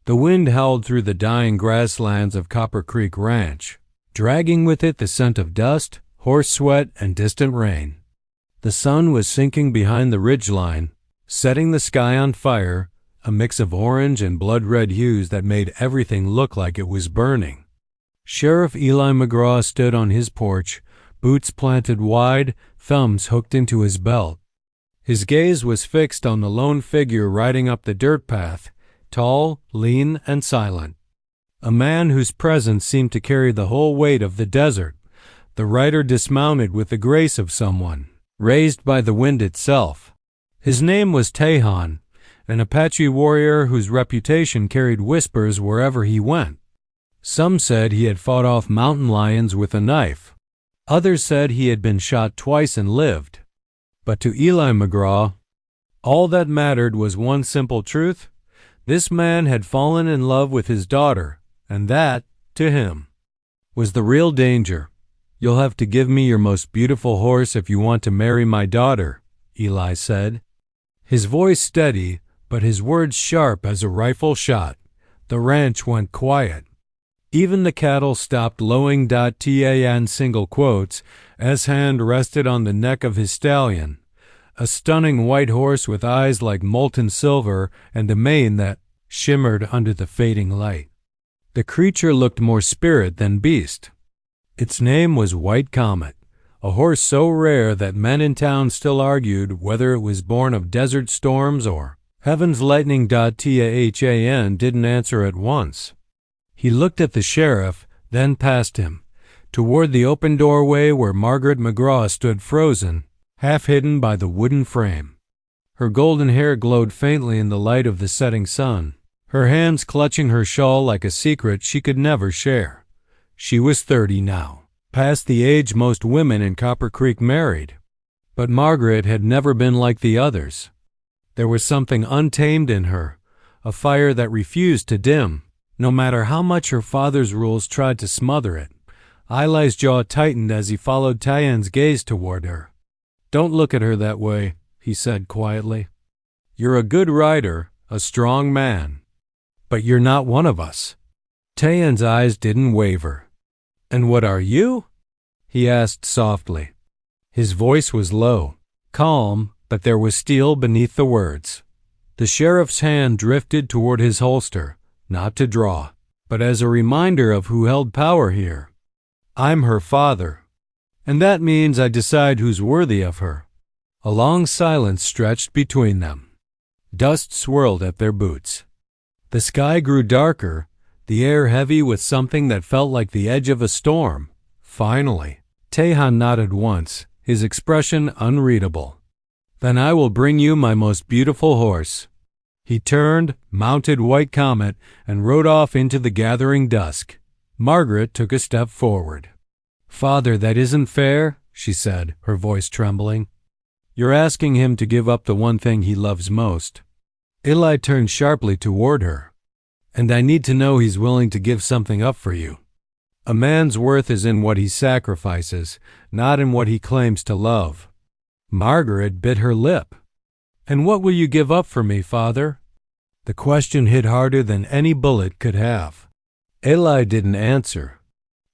The wind howled through the dying grasslands of Copper Creek Ranch, dragging with it the scent of dust, horse sweat, and distant rain. The sun was sinking behind the ridgeline, setting the sky on fire, a mix of orange and blood-red hues that made everything look like it was burning. Sheriff Eli McGraw stood on his porch, boots planted wide, thumbs hooked into his belt. His gaze was fixed on the lone figure riding up the dirt path, tall, lean, and silent. A man whose presence seemed to carry the whole weight of the desert. The rider dismounted with the grace of someone, raised by the wind itself. His name was Tejan, an Apache warrior whose reputation carried whispers wherever he went. Some said he had fought off mountain lions with a knife. Others said he had been shot twice and lived. But to Eli McGraw, all that mattered was one simple truth. This man had fallen in love with his daughter, and that, to him, was the real danger. "You'll have to give me your most beautiful horse if you want to marry my daughter," Eli said. His voice steady, but his words sharp as a rifle shot. The ranch went quiet. Even the cattle stopped lowing. Tan single quotes as hand rested on the neck of his stallion, a stunning white horse with eyes like molten silver and a mane that shimmered under the fading light. The creature looked more spirit than beast. Its name was White Comet, a horse so rare that men in town still argued whether it was born of desert storms or heaven's lightning. Tan didn't answer at once. He looked at the sheriff, then past him, toward the open doorway where Margaret McGraw stood frozen, half hidden by the wooden frame. Her golden hair glowed faintly in the light of the setting sun, her hands clutching her shawl like a secret she could never share. She was 30 now, past the age most women in Copper Creek married. But Margaret had never been like the others. There was something untamed in her, a fire that refused to dim, no matter how much her father's rules tried to smother it. Eli's jaw tightened as he followed Tyan's gaze toward her. "Don't look at her that way," he said quietly. "You're a good rider, a strong man, but you're not one of us." Tyan's eyes didn't waver. "And what are you?" he asked softly. His voice was low, calm, but there was steel beneath the words. The sheriff's hand drifted toward his holster, not to draw, but as a reminder of who held power here. "I'm her father, and that means I decide who's worthy of her." A long silence stretched between them. Dust swirled at their boots. The sky grew darker, the air heavy with something that felt like the edge of a storm. Finally, Tejan nodded once, his expression unreadable. "Then I will bring you my most beautiful horse." He turned, mounted White Comet, and rode off into the gathering dusk. Margaret took a step forward. "Father, that isn't fair," she said, her voice trembling. "You're asking him to give up the one thing he loves most." Eli turned sharply toward her. "And I need to know he's willing to give something up for you. A man's worth is in what he sacrifices, not in what he claims to love." Margaret bit her lip. "And what will you give up for me, Father?" The question hit harder than any bullet could have. Eli didn't answer.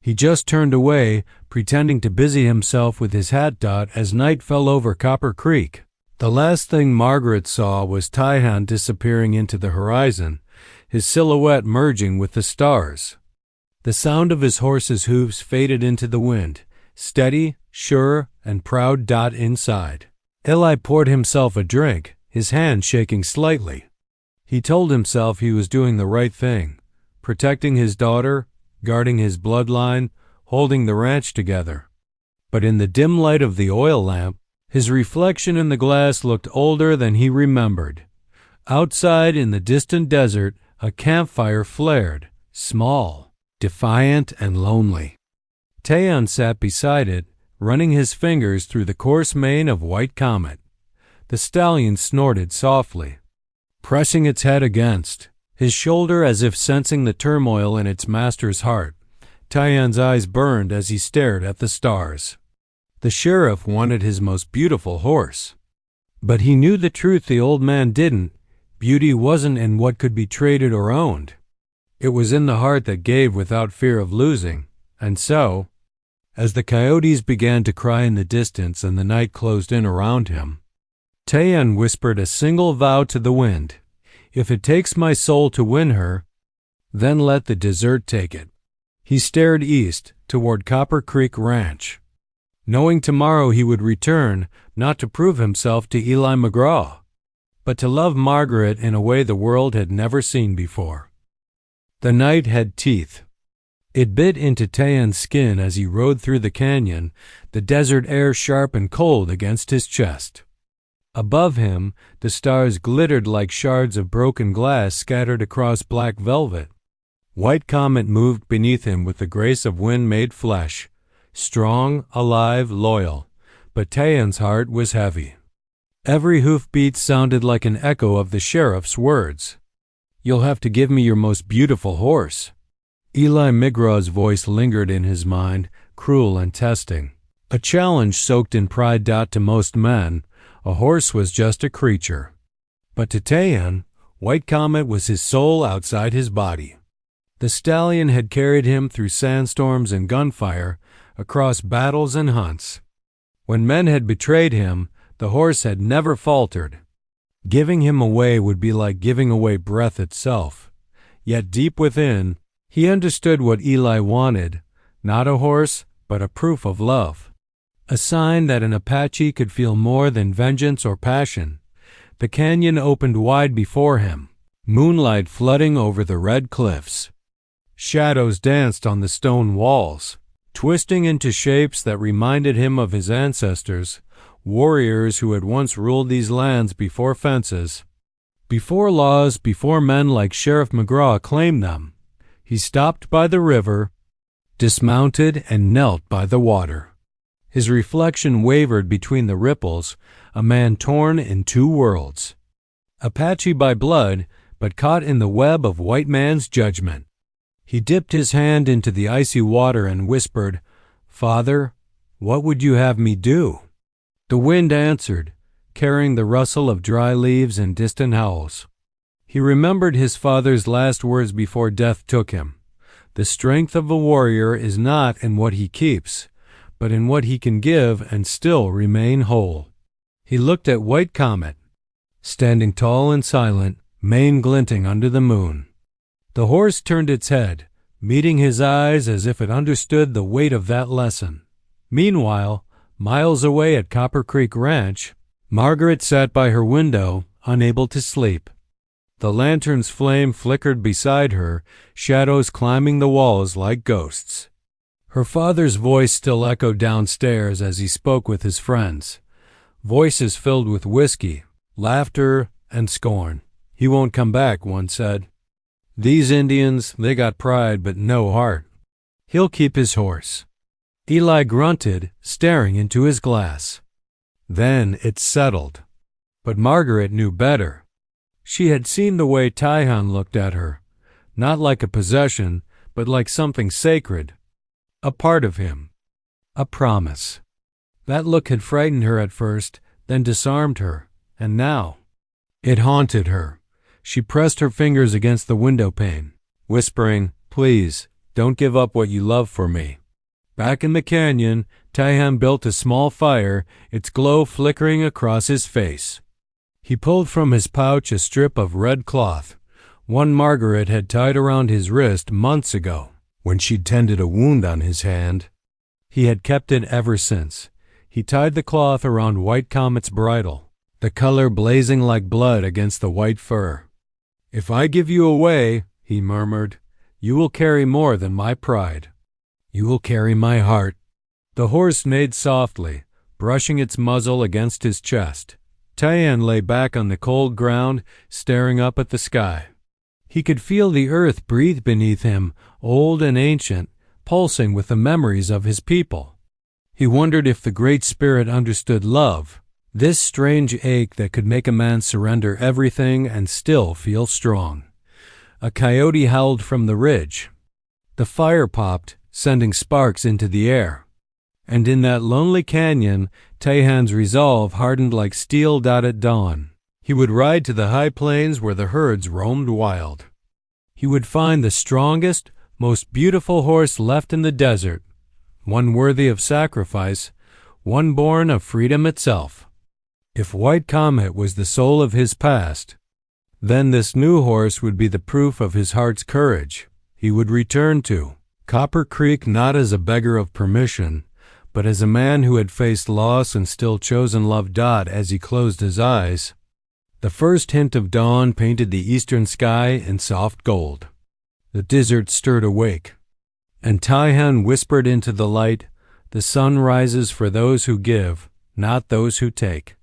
He just turned away, pretending to busy himself with his hat. As night fell over Copper Creek, the last thing Margaret saw was Tejan disappearing into the horizon, his silhouette merging with the stars. The sound of his horse's hooves faded into the wind, steady, sure, and proud. Inside, Eli poured himself a drink, his hand shaking slightly. He told himself he was doing the right thing, protecting his daughter, guarding his bloodline, holding the ranch together. But in the dim light of the oil lamp, his reflection in the glass looked older than he remembered. Outside in the distant desert, a campfire flared, small, defiant, and lonely. Tejan sat beside it, running his fingers through the coarse mane of White Comet. The stallion snorted softly, pressing its head against his shoulder as if sensing the turmoil in its master's heart. Tyan's eyes burned as he stared at the stars. The sheriff wanted his most beautiful horse. But he knew the truth the old man didn't. Beauty wasn't in what could be traded or owned. It was in the heart that gave without fear of losing, and so, as the coyotes began to cry in the distance and the night closed in around him, Tayan whispered a single vow to the wind. If it takes my soul to win her, then let the desert take it. He stared east toward Copper Creek Ranch, knowing tomorrow he would return, not to prove himself to Eli McGraw, but to love Margaret in a way the world had never seen before. The night had teeth. It bit into Tayan's skin as he rode through the canyon, the desert air sharp and cold against his chest. Above him, the stars glittered like shards of broken glass scattered across black velvet. White Comet moved beneath him with the grace of wind-made flesh, strong, alive, loyal, but Tayan's heart was heavy. Every hoofbeat sounded like an echo of the sheriff's words. "You'll have to give me your most beautiful horse." Eli McGraw's voice lingered in his mind, cruel and testing. A challenge soaked in pride. To most men, a horse was just a creature. But to Tayan, White Comet was his soul outside his body. The stallion had carried him through sandstorms and gunfire, across battles and hunts. When men had betrayed him, the horse had never faltered. Giving him away would be like giving away breath itself. Yet deep within, he understood what Eli wanted, not a horse, but a proof of love. A sign that an Apache could feel more than vengeance or passion. The canyon opened wide before him, moonlight flooding over the red cliffs. Shadows danced on the stone walls, twisting into shapes that reminded him of his ancestors, warriors who had once ruled these lands before fences, before laws, before men like Sheriff McGraw claimed them. He stopped by the river, dismounted, and knelt by the water. His reflection wavered between the ripples, a man torn in two worlds. Apache by blood, but caught in the web of white man's judgment. He dipped his hand into the icy water and whispered, "Father, what would you have me do?" The wind answered, carrying the rustle of dry leaves and distant howls. He remembered his father's last words before death took him. The strength of a warrior is not in what he keeps, but in what he can give and still remain whole. He looked at White Comet, standing tall and silent, mane glinting under the moon. The horse turned its head, meeting his eyes as if it understood the weight of that lesson. Meanwhile, miles away at Copper Creek Ranch, Margaret sat by her window, unable to sleep. The lantern's flame flickered beside her, shadows climbing the walls like ghosts. Her father's voice still echoed downstairs as he spoke with his friends, voices filled with whiskey, laughter, and scorn. "He won't come back," one said. "These Indians, they got pride but no heart. He'll keep his horse." Eli grunted, staring into his glass. Then it settled. But Margaret knew better. She had seen the way Tayan looked at her, not like a possession, but like something sacred, a part of him, a promise. That look had frightened her at first, then disarmed her, and now it haunted her. She pressed her fingers against the window pane, whispering, "Please, don't give up what you love for me." Back in the canyon, Tayan built a small fire, its glow flickering across his face. He pulled from his pouch a strip of red cloth, one Margaret had tied around his wrist months ago, when she'd tended a wound on his hand. He had kept it ever since. He tied the cloth around White Comet's bridle, the color blazing like blood against the white fur. "If I give you away," he murmured, "you will carry more than my pride. You will carry my heart." The horse neighed softly, brushing its muzzle against his chest. Tayan lay back on the cold ground, staring up at the sky. He could feel the earth breathe beneath him, old and ancient, pulsing with the memories of his people. He wondered if the Great Spirit understood love, this strange ache that could make a man surrender everything and still feel strong. A coyote howled from the ridge. The fire popped, sending sparks into the air. And in that lonely canyon, Tayan's resolve hardened like steel at dawn. He would ride to the high plains where the herds roamed wild. He would find the strongest, most beautiful horse left in the desert, one worthy of sacrifice, one born of freedom itself. If White Comet was the soul of his past, then this new horse would be the proof of his heart's courage. He would return to Copper Creek not as a beggar of permission, but as a man who had faced loss and still chosen love. As he closed his eyes, the first hint of dawn painted the eastern sky in soft gold. The desert stirred awake, and Taihan whispered into the light, "The sun rises for those who give, not those who take."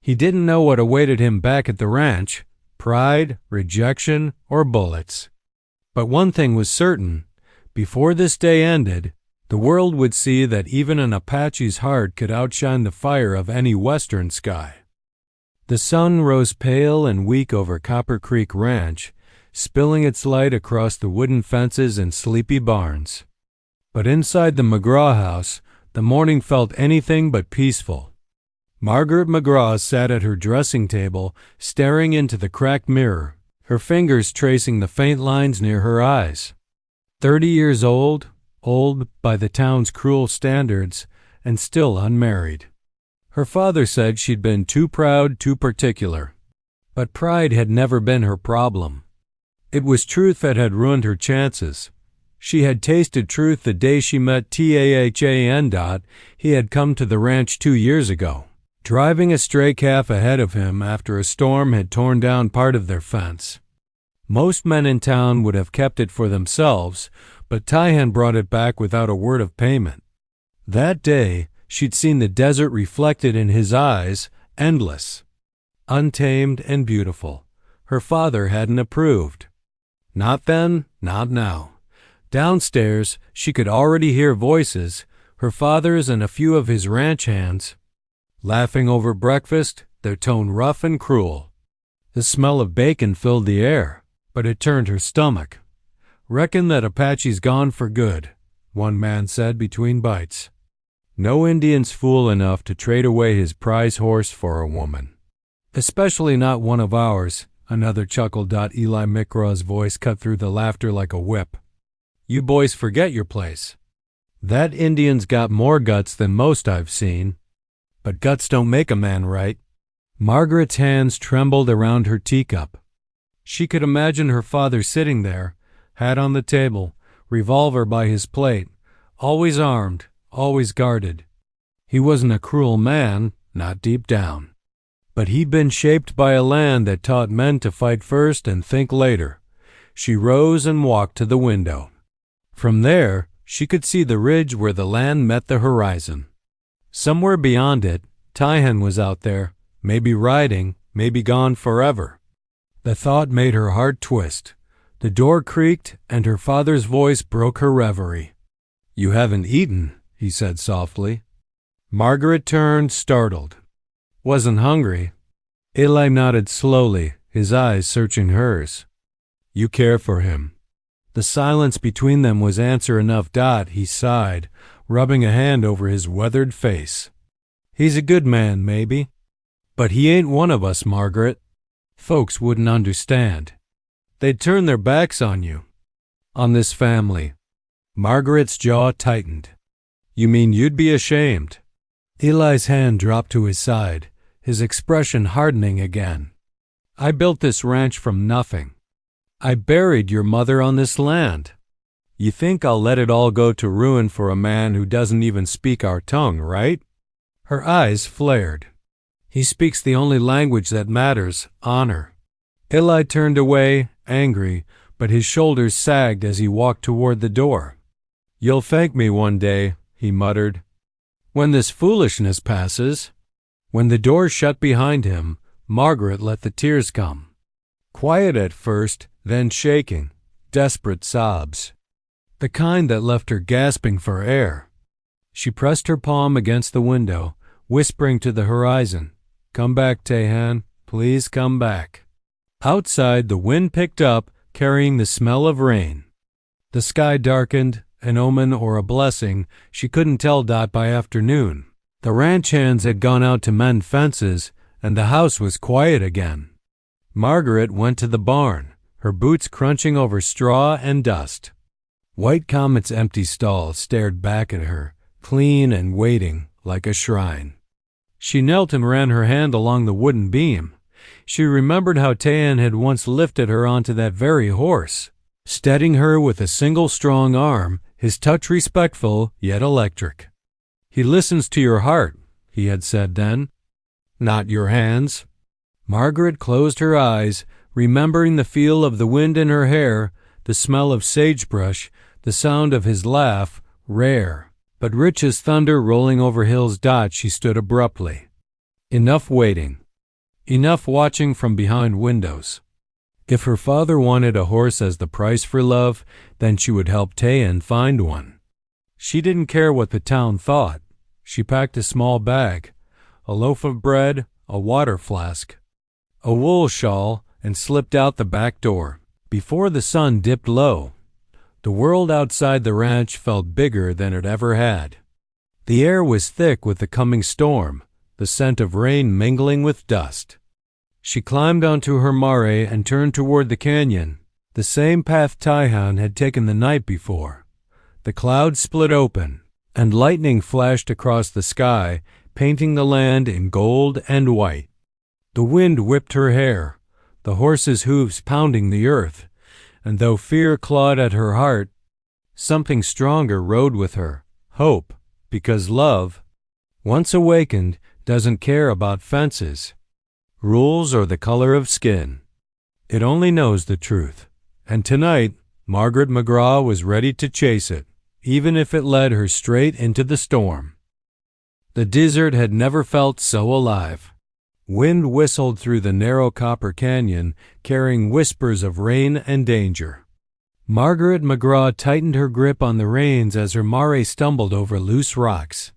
He didn't know what awaited him back at the ranch, pride, rejection, or bullets. But one thing was certain: before this day ended, the world would see that even an Apache's heart could outshine the fire of any western sky. The sun rose pale and weak over Copper Creek Ranch, spilling its light across the wooden fences and sleepy barns. But inside the McGraw house, the morning felt anything but peaceful. Margaret McGraw sat at her dressing table, staring into the cracked mirror, her fingers tracing the faint lines near her eyes. 30 years old by the town's cruel standards, and still unmarried. Her father said she'd been too proud, too particular. But pride had never been her problem. It was truth that had ruined her chances. She had tasted truth the day she met Tahan. He had come to the ranch 2 years ago, driving a stray calf ahead of him after a storm had torn down part of their fence. Most men in town would have kept it for themselves, but Taihan brought it back without a word of payment. That day, she'd seen the desert reflected in his eyes, endless, untamed, and beautiful. Her father hadn't approved. Not then, not now. Downstairs, she could already hear voices, her father's and a few of his ranch hands, laughing over breakfast, their tone rough and cruel. The smell of bacon filled the air, but it turned her stomach. "Reckon that Apache's gone for good," one man said between bites. "No Indian's fool enough to trade away his prize horse for a woman. Especially not one of ours," another chuckled. Eli McGraw's voice cut through the laughter like a whip. "You boys forget your place. That Indian's got more guts than most I've seen. But guts don't make a man, right?" Margaret's hands trembled around her teacup. She could imagine her father sitting there, hat on the table, revolver by his plate, always armed, always guarded. He wasn't a cruel man, not deep down. But he'd been shaped by a land that taught men to fight first and think later. She rose and walked to the window. From there, she could see the ridge where the land met the horizon. Somewhere beyond it, Taihan was out there, maybe riding, maybe gone forever. The thought made her heart twist. The door creaked, and her father's voice broke her reverie. "You haven't eaten," he said softly. Margaret turned, startled. "Wasn't hungry." Eli nodded slowly, his eyes searching hers. "You care for him." The silence between them was answer enough. He sighed, rubbing a hand over his weathered face. "He's a good man, maybe. But he ain't one of us, Margaret. Folks wouldn't understand. They'd turn their backs on you. On this family." Margaret's jaw tightened. "You mean you'd be ashamed?" Eli's hand dropped to his side, his expression hardening again. "I built this ranch from nothing. I buried your mother on this land. You think I'll let it all go to ruin for a man who doesn't even speak our tongue, right?" Her eyes flared. "He speaks the only language that matters, honor." Eli turned away, angry, but his shoulders sagged as he walked toward the door. "You'll thank me one day," he muttered. "When this foolishness passes." When the door shut behind him, Margaret let the tears come. Quiet at first, then shaking, desperate sobs. The kind that left her gasping for air. She pressed her palm against the window, whispering to the horizon, "Come back, Taihan, please come back." Outside, the wind picked up, carrying the smell of rain. The sky darkened, an omen or a blessing, she couldn't tell. By afternoon, the ranch hands had gone out to mend fences, and the house was quiet again. Margaret went to the barn, her boots crunching over straw and dust. White Comet's empty stall stared back at her, clean and waiting like a shrine. She knelt and ran her hand along the wooden beam. She remembered how Tayan had once lifted her onto that very horse, steadying her with a single strong arm, his touch respectful yet electric. "He listens to your heart," he had said then, "not your hands." Margaret closed her eyes, remembering the feel of the wind in her hair, the smell of sagebrush, the sound of his laugh, rare, but rich as thunder rolling over hills. She stood abruptly. Enough waiting. Enough watching from behind windows. If her father wanted a horse as the price for love, then she would help Tayan find one. She didn't care what the town thought. She packed a small bag, a loaf of bread, a water flask, a wool shawl, and slipped out the back door. Before the sun dipped low, the world outside the ranch felt bigger than it ever had. The air was thick with the coming storm, the scent of rain mingling with dust. She climbed onto her mare and turned toward the canyon, the same path Tayan had taken the night before. The clouds split open, and lightning flashed across the sky, painting the land in gold and white. The wind whipped her hair, the horse's hooves pounding the earth, and though fear clawed at her heart, something stronger rode with her, hope, because love, once awakened, doesn't care about fences, rules, or the color of skin. It only knows the truth. And tonight, Margaret McGraw was ready to chase it, even if it led her straight into the storm. The desert had never felt so alive. Wind whistled through the narrow copper canyon, carrying whispers of rain and danger. Margaret McGraw tightened her grip on the reins as her mare stumbled over loose rocks.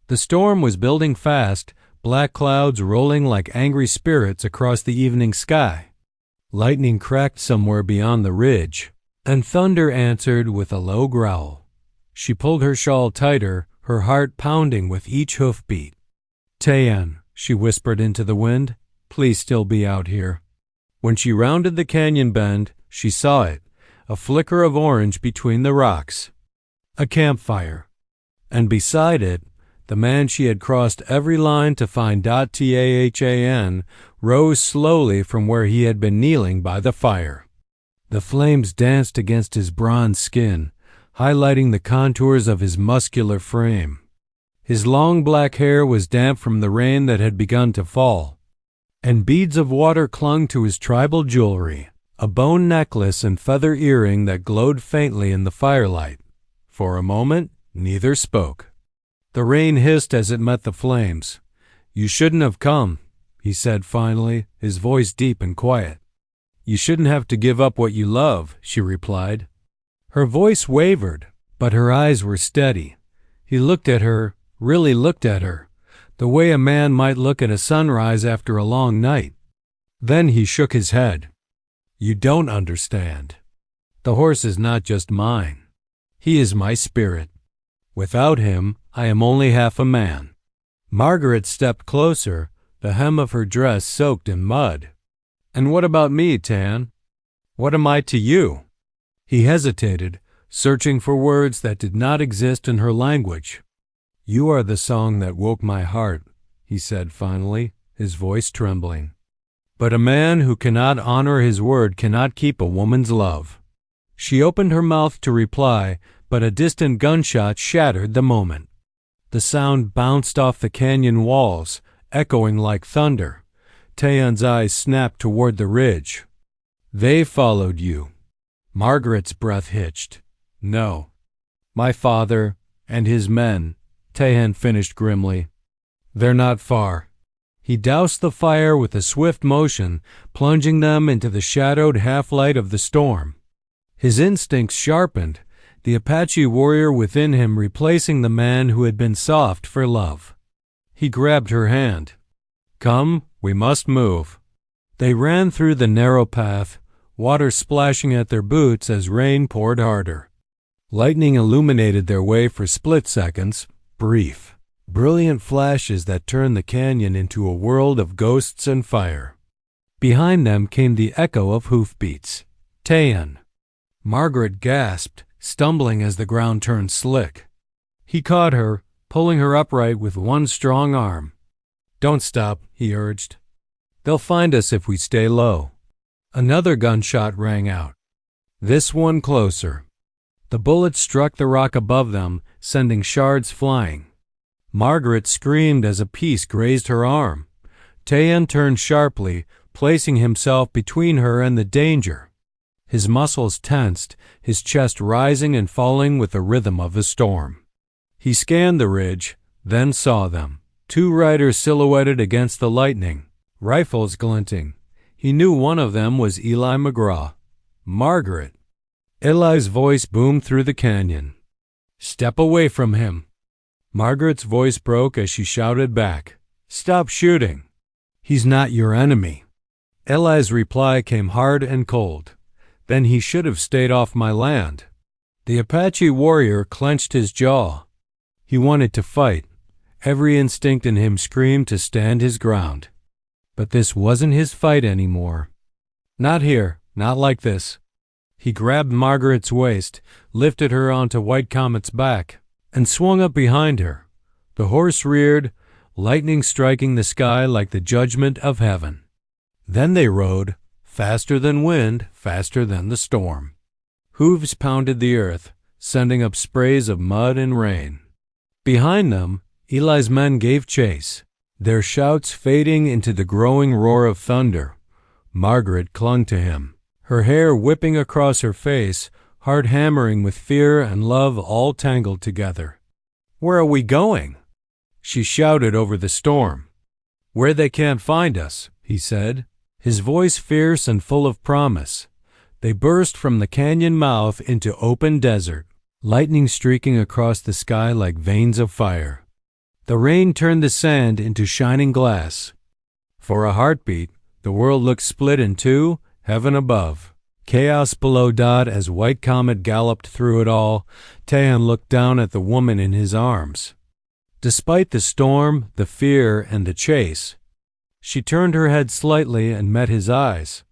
The storm was building fast, black clouds rolling like angry spirits across the evening sky. Lightning cracked somewhere beyond the ridge, and thunder answered with a low growl. She pulled her shawl tighter, her heart pounding with each hoofbeat. "Tayan," she whispered into the wind, "please still be out here." When she rounded the canyon bend, she saw it, a flicker of orange between the rocks. A campfire. And beside it, the man she had crossed every line to find. Tahan rose slowly from where he had been kneeling by the fire. The flames danced against his bronze skin, highlighting the contours of his muscular frame. His long black hair was damp from the rain that had begun to fall, and beads of water clung to his tribal jewelry, a bone necklace and feather earring that glowed faintly in the firelight. For a moment, neither spoke. The rain hissed as it met the flames. "You shouldn't have come," he said finally, his voice deep and quiet. "You shouldn't have to give up what you love," she replied. Her voice wavered, but her eyes were steady. He looked at her, really looked at her, the way a man might look at a sunrise after a long night. Then he shook his head. "You don't understand. The horse is not just mine. He is my spirit. Without him, I am only half a man." Margaret stepped closer, the hem of her dress soaked in mud. "And what about me, Tan? What am I to you?" He hesitated, searching for words that did not exist in her language. "You are the song that woke my heart," he said finally, his voice trembling. "But a man who cannot honor his word cannot keep a woman's love." She opened her mouth to reply, but a distant gunshot shattered the moment. The sound bounced off the canyon walls, echoing like thunder. Tayan's eyes snapped toward the ridge. "They followed you." Margaret's breath hitched. "No. My father and his men," Tayan finished grimly. "They're not far." He doused the fire with a swift motion, plunging them into the shadowed half-light of the storm. His instincts sharpened, the Apache warrior within him replacing the man who had been soft for love. He grabbed her hand. "Come, we must move." They ran through the narrow path, water splashing at their boots as rain poured harder. Lightning illuminated their way for split seconds, brief, brilliant flashes that turned the canyon into a world of ghosts and fire. Behind them came the echo of hoofbeats. Tayan. Margaret gasped, stumbling as the ground turned slick. He caught her, pulling her upright with one strong arm. "Don't stop," he urged. "They'll find us if we stay low." Another gunshot rang out, this one closer. The bullet struck the rock above them, sending shards flying. Margaret screamed as a piece grazed her arm. Tayan turned sharply, placing himself between her and the danger. His muscles tensed, his chest rising and falling with the rhythm of the storm. He scanned the ridge, then saw them. Two riders silhouetted against the lightning, rifles glinting. He knew one of them was Eli McGraw. "Margaret!" Eli's voice boomed through the canyon. "Step away from him." Margaret's voice broke as she shouted back, "Stop shooting. He's not your enemy." Eli's reply came hard and cold. "Then he should have stayed off my land." The Apache warrior clenched his jaw. He wanted to fight. Every instinct in him screamed to stand his ground. But this wasn't his fight anymore. Not here, not like this. He grabbed Margaret's waist, lifted her onto White Comet's back, and swung up behind her. The horse reared, lightning striking the sky like the judgment of heaven. Then they rode, faster than wind, faster than the storm. Hooves pounded the earth, sending up sprays of mud and rain. Behind them, Eli's men gave chase, their shouts fading into the growing roar of thunder. Margaret clung to him, her hair whipping across her face, heart hammering with fear and love all tangled together. "Where are we going?" she shouted over the storm. "Where they can't find us," he said, his voice fierce and full of promise. They burst from the canyon mouth into open desert, lightning streaking across the sky like veins of fire. The rain turned the sand into shining glass. For a heartbeat, the world looked split in two, heaven above, chaos below. As White Comet galloped through it all, Tayan looked down at the woman in his arms. Despite the storm, the fear, and the chase, she turned her head slightly and met his eyes,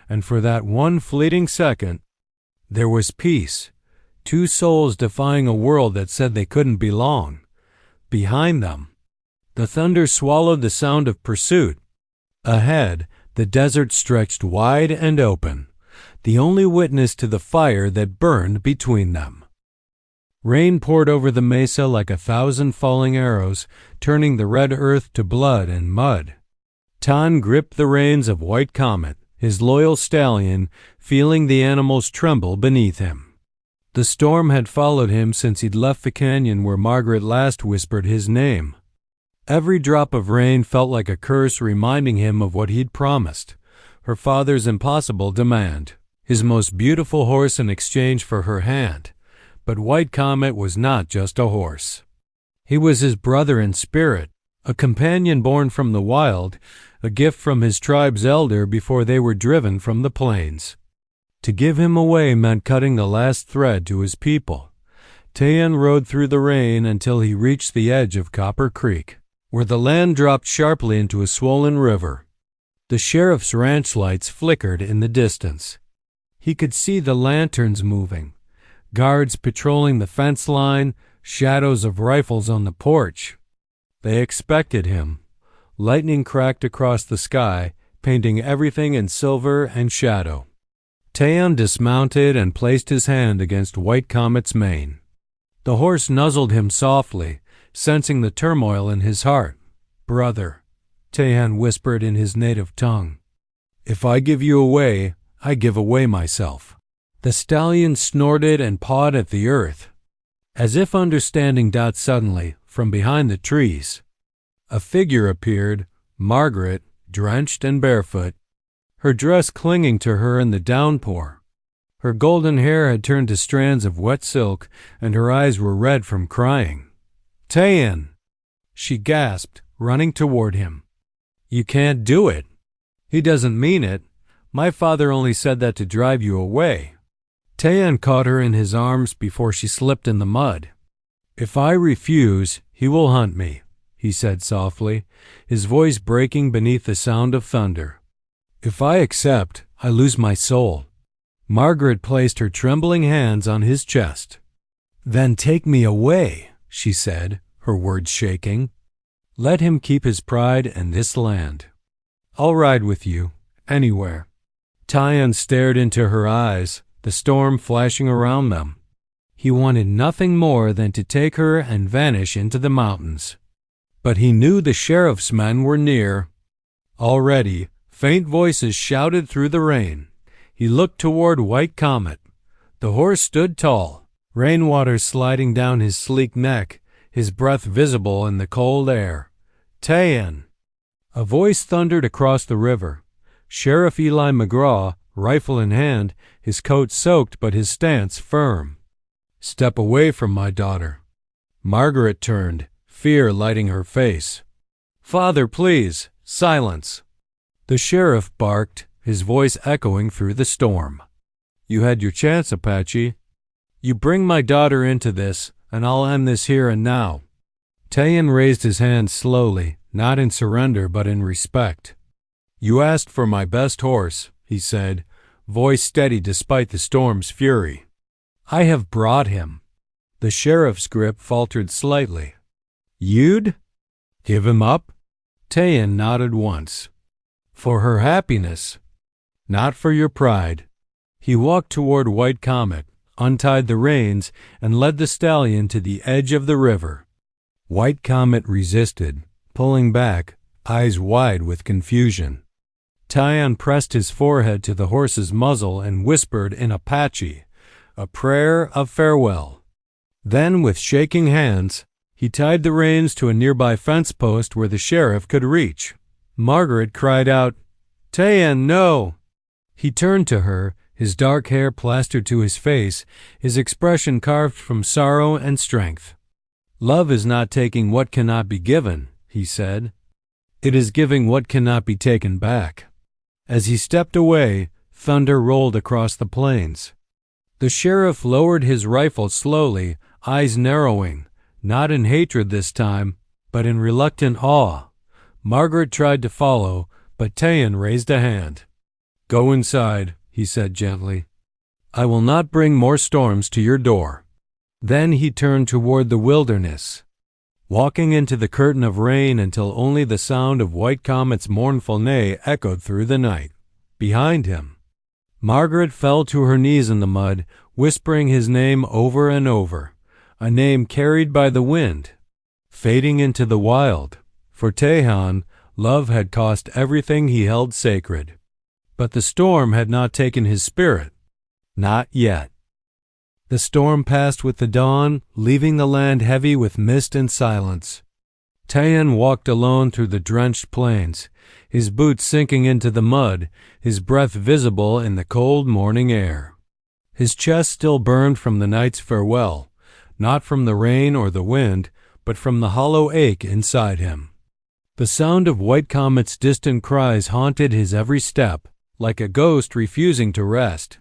and for that one fleeting second, there was peace. Two souls defying a world that said they couldn't belong. Behind them, the thunder swallowed the sound of pursuit. Ahead, the desert stretched wide and open, the only witness to the fire that burned between them. Rain poured over the mesa like 1,000 falling arrows, turning the red earth to blood and mud. Tan gripped the reins of White Comet, his loyal stallion, feeling the animals tremble beneath him. The storm had followed him since he'd left the canyon where Margaret last whispered his name. Every drop of rain felt like a curse reminding him of what he'd promised, her father's impossible demand, his most beautiful horse in exchange for her hand. But White Comet was not just a horse. He was his brother in spirit, a companion born from the wild, a gift from his tribe's elder before they were driven from the plains. To give him away meant cutting the last thread to his people. Tayan rode through the rain until he reached the edge of Copper Creek, where the land dropped sharply into a swollen river. The sheriff's ranch lights flickered in the distance. He could see the lanterns moving, guards patrolling the fence line, shadows of rifles on the porch. They expected him. Lightning cracked across the sky, painting everything in silver and shadow. Tayan dismounted and placed his hand against White Comet's mane. The horse nuzzled him softly, sensing the turmoil in his heart. "Brother," Tayan whispered in his native tongue, "if I give you away, I give away myself." The stallion snorted and pawed at the earth. As if understanding, suddenly, from behind the trees, a figure appeared, Margaret, drenched and barefoot, her dress clinging to her in the downpour. Her golden hair had turned to strands of wet silk, and her eyes were red from crying. "Tayan!" she gasped, running toward him. "You can't do it." "He doesn't mean it. My father only said that to drive you away." Tayan caught her in his arms before she slipped in the mud. "If I refuse, he will hunt me," he said softly, his voice breaking beneath the sound of thunder. "If I accept, I lose my soul. Margaret placed her trembling hands on his chest. "Then take me away," she said, her words shaking. "Let him keep his pride and this land. I'll ride with you, anywhere." Tyan stared into her eyes, the storm flashing around them. He wanted nothing more than to take her and vanish into the mountains. But he knew the sheriff's men were near. Already, faint voices shouted through the rain. He looked toward White Comet. The horse stood tall, rainwater sliding down his sleek neck, his breath visible in the cold air. "Tayan!" A voice thundered across the river. Sheriff Eli McGraw, rifle in hand, his coat soaked but his stance firm. "Step away from my daughter." Margaret turned, fear lighting her face. "Father, please, silence." The sheriff barked, his voice echoing through the storm. "You had your chance, Apache. You bring my daughter into this, and I'll end this here and now." Tayan raised his hand slowly, not in surrender but in respect. "You asked for my best horse," he said, voice steady despite the storm's fury. "I have brought him." The sheriff's grip faltered slightly. "You'd give him up?" Tayan nodded once. "For her happiness, not for your pride." He walked toward White Comet, untied the reins, and led the stallion to the edge of the river. White Comet resisted, pulling back, eyes wide with confusion. Tayan pressed his forehead to the horse's muzzle and whispered in Apache, a prayer of farewell. Then, with shaking hands, he tied the reins to a nearby fence post where the sheriff could reach. Margaret cried out, "Tayan, no!" He turned to her, his dark hair plastered to his face, his expression carved from sorrow and strength. "Love is not taking what cannot be given," he said. "It is giving what cannot be taken back." As he stepped away, thunder rolled across the plains. The sheriff lowered his rifle slowly, eyes narrowing, not in hatred this time, but in reluctant awe. Margaret tried to follow, but Tayan raised a hand. "Go inside," he said gently. "I will not bring more storms to your door." Then he turned toward the wilderness, walking into the curtain of rain until only the sound of White Comet's mournful neigh echoed through the night. Behind him, Margaret fell to her knees in the mud, whispering his name over and over, a name carried by the wind, fading into the wild. For Tayan, love had cost everything he held sacred. But the storm had not taken his spirit. Not yet. The storm passed with the dawn, leaving the land heavy with mist and silence. Tayan walked alone through the drenched plains, his boots sinking into the mud, his breath visible in the cold morning air. His chest still burned from the night's farewell, not from the rain or the wind, but from the hollow ache inside him. The sound of White Comet's distant cries haunted his every step, like a ghost refusing to rest.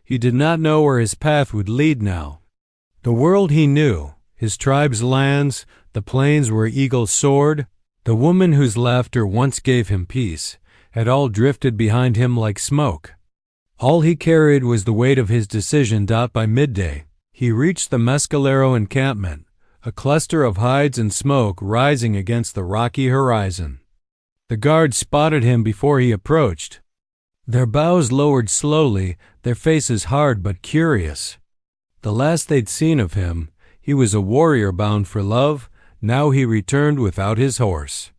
He did not know where his path would lead now. The world he knew, his tribe's lands, the plains where eagles soared, the woman whose laughter once gave him peace, had all drifted behind him like smoke. All he carried was the weight of his decision. By midday, he reached the Mescalero encampment, a cluster of hides and smoke rising against the rocky horizon. The guards spotted him before he approached. Their bows lowered slowly, their faces hard but curious. The last they'd seen of him, he was a warrior bound for love. Now he returned without his horse,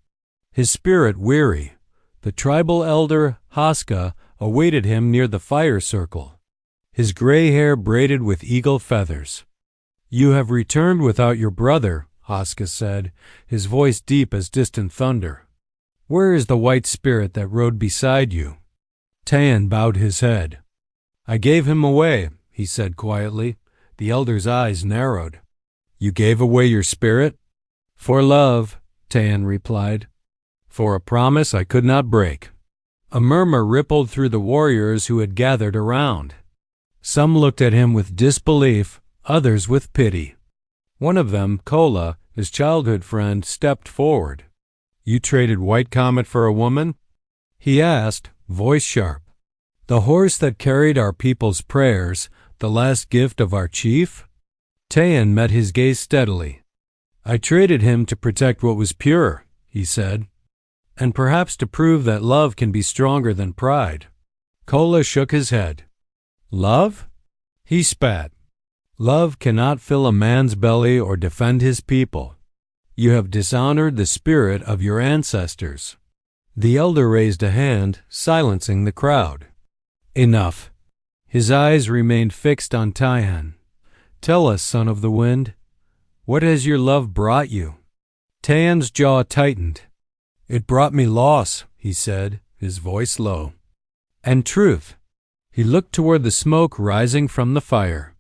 his spirit weary. The tribal elder, Haska, awaited him near the fire circle, his gray hair braided with eagle feathers. "You have returned without your brother," Haska said, his voice deep as distant thunder. "Where is the white spirit that rode beside you?" Tayan bowed his head. "I gave him away," he said quietly. The elder's eyes narrowed. "You gave away your spirit?" "For love," Tayan replied. "For a promise I could not break." A murmur rippled through the warriors who had gathered around. Some looked at him with disbelief, others with pity. One of them, Kola, his childhood friend, stepped forward. "You traded White Comet for a woman?" he asked, voice sharp. The horse that carried our people's prayers, the last gift of our chief? Tayan met his gaze steadily. I traded him to protect what was pure, he said, and perhaps to prove that love can be stronger than pride. Kola shook his head. Love? He spat. Love cannot fill a man's belly or defend his people. You have dishonored the spirit of your ancestors. The elder raised a hand, silencing the crowd. Enough. His eyes remained fixed on Tayan. Tell us, son of the wind, what has your love brought you? Tayan's jaw tightened. It brought me loss, he said, his voice low. And truth. He looked toward the smoke rising from the fire.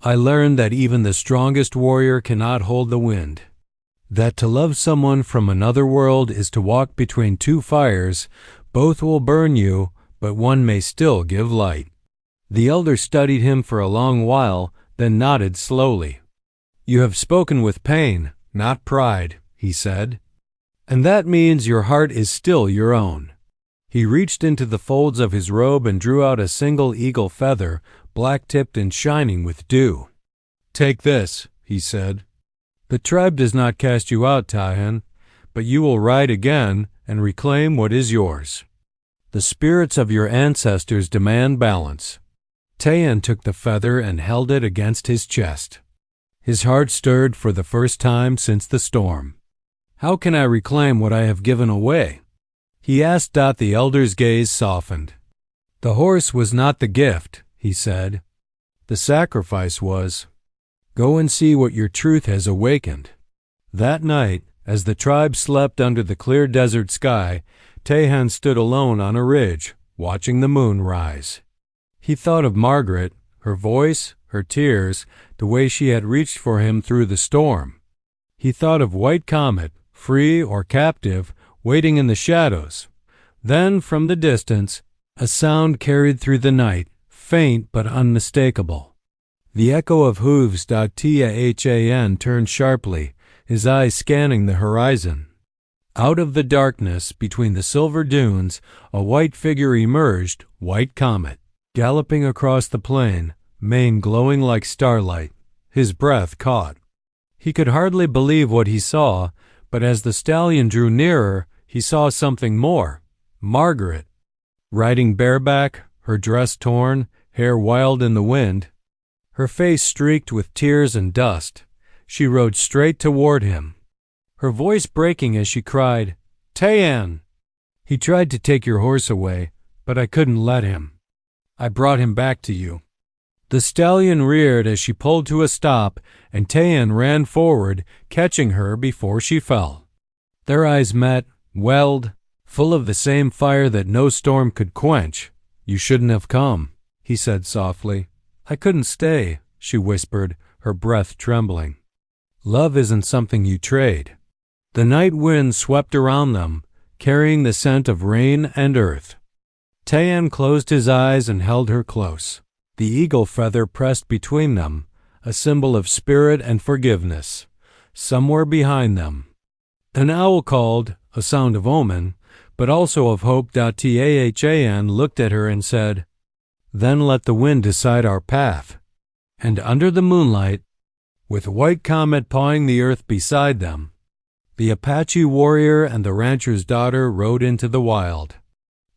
I learned that even the strongest warrior cannot hold the wind. That to love someone from another world is to walk between two fires. Both will burn you, but one may still give light. The elder studied him for a long while, then nodded slowly. You have spoken with pain, not pride, he said. And that means your heart is still your own. He reached into the folds of his robe and drew out a single eagle feather, black-tipped and shining with dew. Take this, he said. The tribe does not cast you out, Tayan, but you will ride again and reclaim what is yours. The spirits of your ancestors demand balance. Tayan took the feather and held it against his chest. His heart stirred for the first time since the storm. How can I reclaim what I have given away? He asked. The elder's gaze softened. The horse was not the gift, he said. The sacrifice was. Go and see what your truth has awakened. That night, as the tribe slept under the clear desert sky, Tayan stood alone on a ridge, watching the moon rise. He thought of Margaret, her voice, her tears, the way she had reached for him through the storm. He thought of White Comet, free or captive, waiting in the shadows. Then, from the distance, a sound carried through the night, faint but unmistakable. The echo of hooves. Tahan turned sharply, his eyes scanning the horizon. Out of the darkness between the silver dunes, a white figure emerged, White Comet, galloping across the plain, mane glowing like starlight, his breath caught. He could hardly believe what he saw, but as the stallion drew nearer, he saw something more. Margaret, riding bareback, her dress torn, hair wild in the wind, her face streaked with tears and dust. She rode straight toward him, her voice breaking as she cried, Tayan! He tried to take your horse away, but I couldn't let him. I brought him back to you. The stallion reared as she pulled to a stop, and Tayan ran forward, catching her before she fell. Their eyes met, welled, full of the same fire that no storm could quench. You shouldn't have come, he said softly. I couldn't stay, she whispered, her breath trembling. Love isn't something you trade. The night wind swept around them, carrying the scent of rain and earth. Tayan closed his eyes and held her close. The eagle feather pressed between them, a symbol of spirit and forgiveness. Somewhere behind them, an owl called, a sound of omen, but also of hope. Tahan looked at her and said, Then let the wind decide our path. And under the moonlight, with White Comet pawing the earth beside them, the Apache warrior and the rancher's daughter rode into the wild,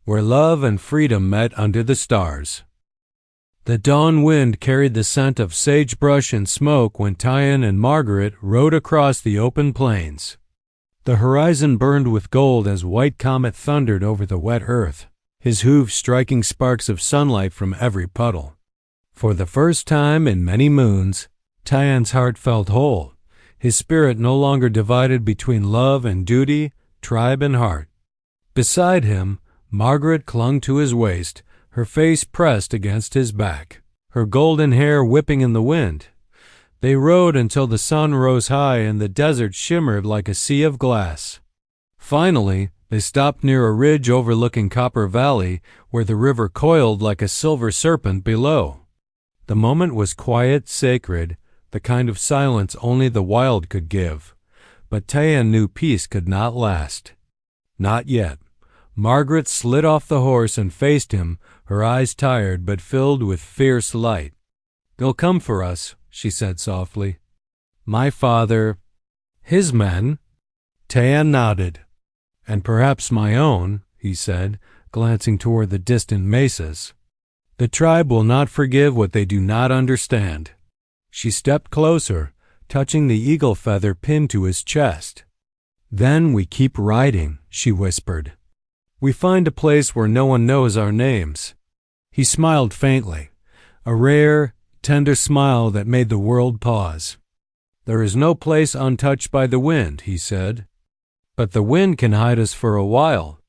where love and freedom met under the stars. The dawn wind carried the scent of sagebrush and smoke when Tayan and Margaret rode across the open plains. The horizon burned with gold as White Comet thundered over the wet earth, his hooves striking sparks of sunlight from every puddle. For the first time in many moons, Tayan's heart felt whole, his spirit no longer divided between love and duty, tribe and heart. Beside him, Margaret clung to his waist, her face pressed against his back, her golden hair whipping in the wind. They rode until the sun rose high and the desert shimmered like a sea of glass. Finally, they stopped near a ridge overlooking Copper Valley, where the river coiled like a silver serpent below. The moment was quiet, sacred, the kind of silence only the wild could give. But Tayan knew peace could not last. Not yet. Margaret slid off the horse and faced him, her eyes tired but filled with fierce light. "They'll come for us," she said softly. "My father—" "His men?" Tayan nodded. "And perhaps my own," he said, glancing toward the distant mesas. "The tribe will not forgive what they do not understand." She stepped closer, touching the eagle feather pinned to his chest. "Then we keep riding," she whispered. "We find a place where no one knows our names." He smiled faintly, a rare, tender smile that made the world pause. "There is no place untouched by the wind," he said. "But the wind can hide us for a while."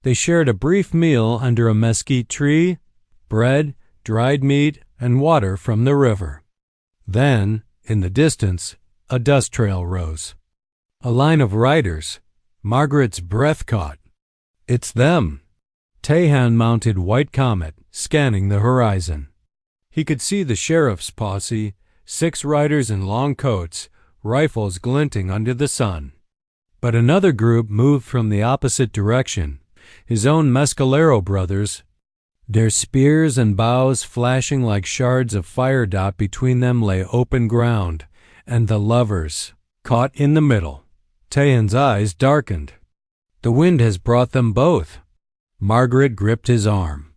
They shared a brief meal under a mesquite tree, bread, dried meat, and water from the river. Then, in the distance, a dust trail rose. A line of riders. Margaret's breath caught. "It's them." Tahan mounted White Comet, scanning the horizon. He could see the sheriff's posse, 6 riders in long coats, rifles glinting under the sun. But another group moved from the opposite direction, his own Mescalero brothers, their spears and bows flashing like shards of fire. Between them lay open ground, and the lovers, caught in the middle. Tahan's eyes darkened. "The wind has brought them both." Margaret gripped his arm.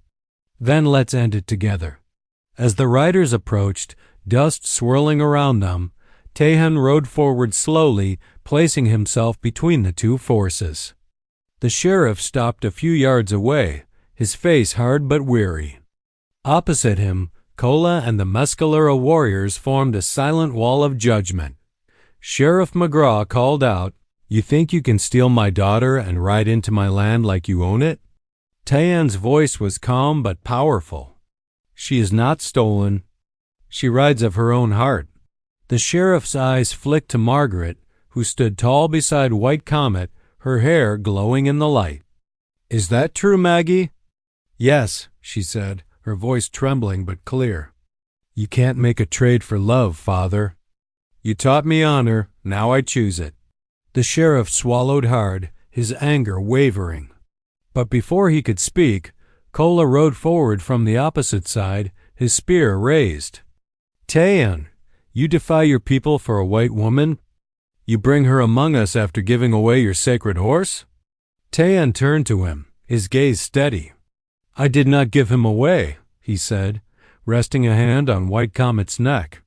"Then let's end it together." As the riders approached, dust swirling around them, Tahan rode forward slowly, placing himself between the two forces. The sheriff stopped a few yards away, his face hard but weary. Opposite him, Kola and the Mescalero warriors formed a silent wall of judgment. Sheriff McGraw called out, "You think you can steal my daughter and ride into my land like you own it?" Tayan's voice was calm but powerful. "She is not stolen. She rides of her own heart." The sheriff's eyes flicked to Margaret, who stood tall beside White Comet, her hair glowing in the light. "Is that true, Maggie?" "Yes," she said, her voice trembling but clear. "You can't make a trade for love, Father. You taught me honor, now I choose it." The sheriff swallowed hard, his anger wavering. But before he could speak, Kola rode forward from the opposite side, his spear raised. "Tayan, you defy your people for a white woman? You bring her among us after giving away your sacred horse?" Tayan turned to him, his gaze steady. "I did not give him away," he said, resting a hand on White Comet's neck.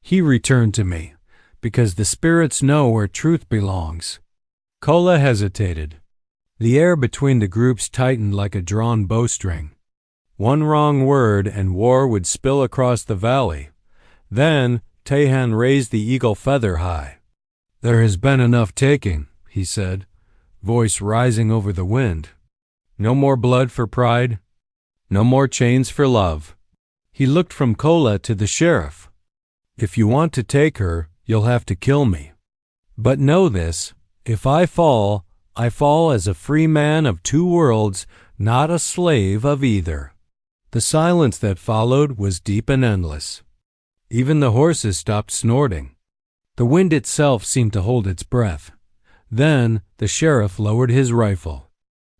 "He returned to me, because the spirits know where truth belongs." Kola hesitated. The air between the groups tightened like a drawn bowstring. One wrong word and war would spill across the valley. Then Tahan raised the eagle feather high. "There has been enough taking," he said, voice rising over the wind. "No more blood for pride. No more chains for love." He looked from Kola to the sheriff. "If you want to take her, you'll have to kill me. But know this, if I fall as a free man of 2 worlds, not a slave of either." The silence that followed was deep and endless. Even the horses stopped snorting. The wind itself seemed to hold its breath. Then the sheriff lowered his rifle.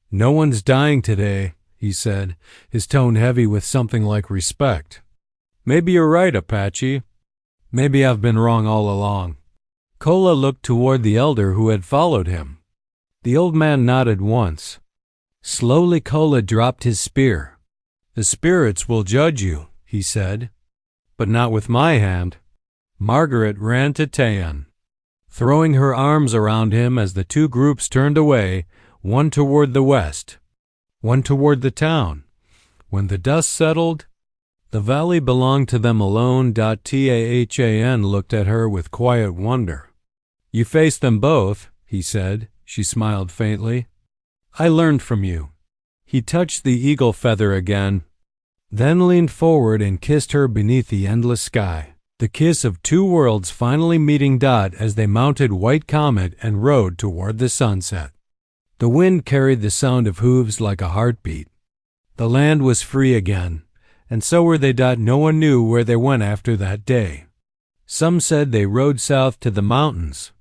"No one's dying today," he said, his tone heavy with something like respect. "Maybe you're right, Apache. Maybe I've been wrong all along." Kola looked toward the elder who had followed him. The old man nodded once. Slowly Kola dropped his spear. "The spirits will judge you," he said, "but not with my hand." Margaret ran to Tayan, throwing her arms around him as the 2 groups turned away, one toward the west, one toward the town. When the dust settled, the valley belonged to them alone. Tahan looked at her with quiet wonder. "You faced them both," he said. She smiled faintly. "I learned from you." He touched the eagle feather again, then leaned forward and kissed her beneath the endless sky. The kiss of 2 worlds finally meeting as they mounted White Comet and rode toward the sunset. The wind carried the sound of hooves like a heartbeat. The land was free again, and so were they. No one knew where they went after that day. Some said they rode south to the mountains.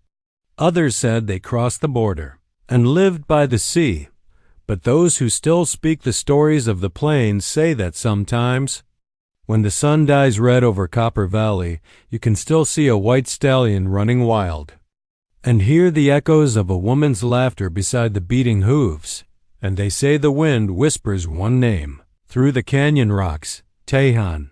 Others said they crossed the border and lived by the sea. But those who still speak the stories of the plains say that sometimes, when the sun dyes red over Copper Valley, you can still see a white stallion running wild, and hear the echoes of a woman's laughter beside the beating hooves. And they say the wind whispers one name through the canyon rocks, Tejon.